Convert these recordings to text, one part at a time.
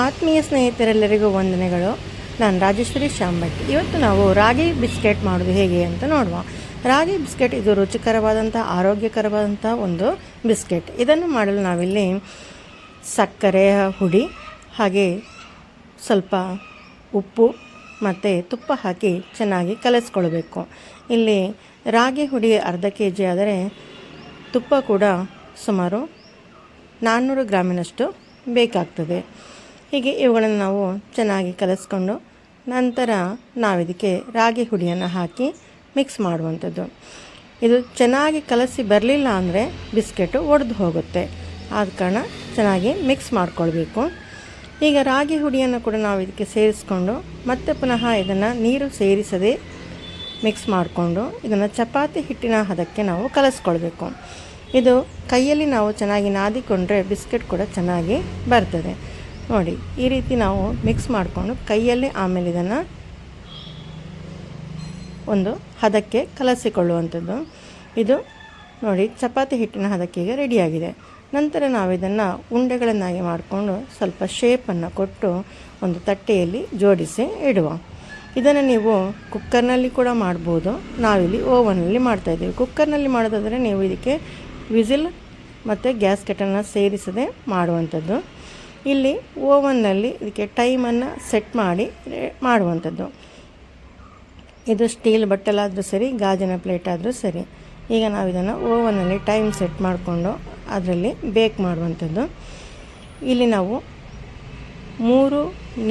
ಆತ್ಮೀಯ ಸ್ನೇಹಿತರೆಲ್ಲರಿಗೂ ವಂದನೆಗಳು. ನಾನು ರಾಜೇಶ್ವರಿ ಶಾಂಭಟ್. ಇವತ್ತು ನಾವು ರಾಗಿ ಬಿಸ್ಕೆಟ್ ಮಾಡೋದು ಹೇಗೆ ಅಂತ ನೋಡುವ. ರಾಗಿ ಬಿಸ್ಕೆಟ್ ಇದು ರುಚಿಕರವಾದಂಥ ಆರೋಗ್ಯಕರವಾದಂಥ ಒಂದು ಬಿಸ್ಕೆಟ್. ಇದನ್ನು ಮಾಡಲು ನಾವಿಲ್ಲಿ ಸಕ್ಕರೆ ಹುಡಿ ಹಾಗೆ ಸ್ವಲ್ಪ ಉಪ್ಪು ಮತ್ತು ತುಪ್ಪ ಹಾಕಿ ಚೆನ್ನಾಗಿ ಕಲಿಸ್ಕೊಳ್ಬೇಕು. ಇಲ್ಲಿ ರಾಗಿ ಹುಡಿ ಅರ್ಧ kg ಆದರೆ ತುಪ್ಪ ಕೂಡ ಸುಮಾರು 400 ಗ್ರಾಮಿನಷ್ಟು ಬೇಕಾಗ್ತದೆ. ಹೀಗೆ ಇವುಗಳನ್ನು ನಾವು ಚೆನ್ನಾಗಿ ಕಲಿಸ್ಕೊಂಡು ನಂತರ ನಾವಿದಕ್ಕೆ ರಾಗಿ ಹುಡಿಯನ್ನು ಹಾಕಿ ಮಿಕ್ಸ್ ಮಾಡುವಂಥದ್ದು. ಇದು ಚೆನ್ನಾಗಿ ಕಲಸಿ ಬರಲಿಲ್ಲ ಅಂದರೆ ಬಿಸ್ಕೆಟು ಒಡೆದು ಹೋಗುತ್ತೆ. ಆದ ಕಾರಣ ಚೆನ್ನಾಗಿ ಮಿಕ್ಸ್ ಮಾಡಿಕೊಳ್ಬೇಕು. ಈಗ ರಾಗಿ ಹುಡಿಯನ್ನು ಕೂಡ ನಾವು ಇದಕ್ಕೆ ಸೇರಿಸ್ಕೊಂಡು ಮತ್ತೆ ಪುನಃ ಇದನ್ನು ನೀರು ಸೇರಿಸದೆ ಮಿಕ್ಸ್ ಮಾಡಿಕೊಂಡು ಇದನ್ನು ಚಪಾತಿ ಹಿಟ್ಟಿನ ಹದಕ್ಕೆ ನಾವು ಕಲಿಸ್ಕೊಳ್ಬೇಕು. ಇದು ಕೈಯಲ್ಲಿ ನಾವು ಚೆನ್ನಾಗಿ ನಾದಿಕೊಂಡ್ರೆ ಬಿಸ್ಕೆಟ್ ಕೂಡ ಚೆನ್ನಾಗಿ ಬರ್ತದೆ. ನೋಡಿ, ಈ ರೀತಿ ನಾವು ಮಿಕ್ಸ್ ಮಾಡಿಕೊಂಡು ಕೈಯಲ್ಲಿ ಆಮೇಲೆ ಇದನ್ನು ಒಂದು ಹದಕ್ಕೆ ಕಲಸಿಕೊಳ್ಳುವಂಥದ್ದು. ಇದು ನೋಡಿ ಚಪಾತಿ ಹಿಟ್ಟಿನ ಹದಕ್ಕೆ ಈಗ ರೆಡಿಯಾಗಿದೆ. ನಂತರ ನಾವು ಇದನ್ನು ಉಂಡೆಗಳನ್ನಾಗಿ ಮಾಡಿಕೊಂಡು ಸ್ವಲ್ಪ ಶೇಪನ್ನು ಕೊಟ್ಟು ಒಂದು ತಟ್ಟೆಯಲ್ಲಿ ಜೋಡಿಸಿ ಇಡುವ. ಇದನ್ನು ನೀವು ಕುಕ್ಕರ್ನಲ್ಲಿ ಕೂಡ ಮಾಡ್ಬೋದು. ನಾವಿಲ್ಲಿ ಓವನಲ್ಲಿ ಮಾಡ್ತಾಯಿದ್ದೀವಿ. ಕುಕ್ಕರ್ನಲ್ಲಿ ಮಾಡೋದಾದರೆ ನೀವು ಇದಕ್ಕೆ ವಿಸಿಲ್ ಮತ್ತು ಗ್ಯಾಸ್ಕೆಟನ್ನು ಸೇರಿಸದೆ ಮಾಡುವಂಥದ್ದು. ಇಲ್ಲಿ ಓವನ್ನಲ್ಲಿ ಇದಕ್ಕೆ ಟೈಮನ್ನು ಸೆಟ್ ಮಾಡಿ ಮಾಡುವಂಥದ್ದು. ಇದು ಸ್ಟೀಲ್ ಬಟ್ಟಲಾದರೂ ಸರಿ, ಗಾಜಿನ ಪ್ಲೇಟ್ ಆದರೂ ಸರಿ. ಈಗ ನಾವು ಇದನ್ನು ಓವನ್ನಲ್ಲಿ ಟೈಮ್ ಸೆಟ್ ಮಾಡಿಕೊಂಡು ಅದರಲ್ಲಿ ಬೇಕ್ ಮಾಡುವಂಥದ್ದು. ಇಲ್ಲಿ ನಾವು 3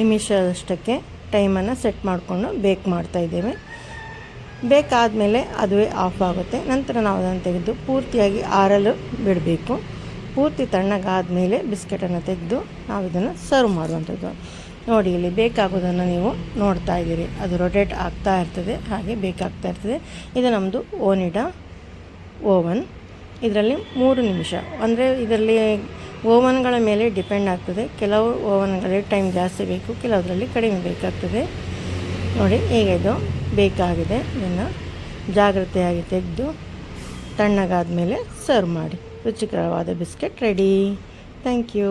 ನಿಮಿಷದಷ್ಟಕ್ಕೆ ಟೈಮನ್ನು ಸೆಟ್ ಮಾಡಿಕೊಂಡು ಬೇಕ್ ಮಾಡ್ತಾಯಿದ್ದೇವೆ. ಬೇಕಾದಮೇಲೆ ಅದುವೇ ಆಫ್ ಆಗುತ್ತೆ. ನಂತರ ನಾವು ಅದನ್ನು ತೆಗೆದು ಪೂರ್ತಿಯಾಗಿ ಆರಲು ಬಿಡಬೇಕು. ಪೂರ್ತಿ ತಣ್ಣಗಾದ ಮೇಲೆ ಬಿಸ್ಕೆಟನ್ನು ತೆಗೆದು ನಾವು ಇದನ್ನು ಸರ್ವ್ ಮಾಡುವಂಥದ್ದು. ನೋಡಿ, ಇಲ್ಲಿ ಬೇಕಾಗೋದನ್ನು ನೀವು ನೋಡ್ತಾ ಇದ್ದೀರಿ. ಅದು ರೊಟೇಟ್ ಆಗ್ತಾ ಇರ್ತದೆ, ಹಾಗೆ ಬೇಕಾಗ್ತಾ ಇರ್ತದೆ. ಇದು ನಮ್ಮದು ಓನಿಡಾ ಓವನ್. ಇದರಲ್ಲಿ 3 ನಿಮಿಷ ಅಂದರೆ ಇದರಲ್ಲಿ ಓವನ್ಗಳ ಮೇಲೆ ಡಿಪೆಂಡ್ ಆಗ್ತದೆ. ಕೆಲವು ಓವನ್ಗಳಲ್ಲಿ ಟೈಮ್ ಜಾಸ್ತಿ ಬೇಕು, ಕೆಲವರಲ್ಲಿ ಕಡಿಮೆ ಬೇಕಾಗ್ತದೆ. ನೋಡಿ, ಈಗ ಇದು ಬೇಕಾಗಿದೆ. ಇದನ್ನು ಜಾಗ್ರತೆಯಾಗಿ ತೆಗೆದು ತಣ್ಣಗಾದ ಮೇಲೆ ಸರ್ವ್ ಮಾಡಿ. ರುಚಿಕರವಾದ ಬಿಸ್ಕೆಟ್ ರೆಡಿ. Thank you.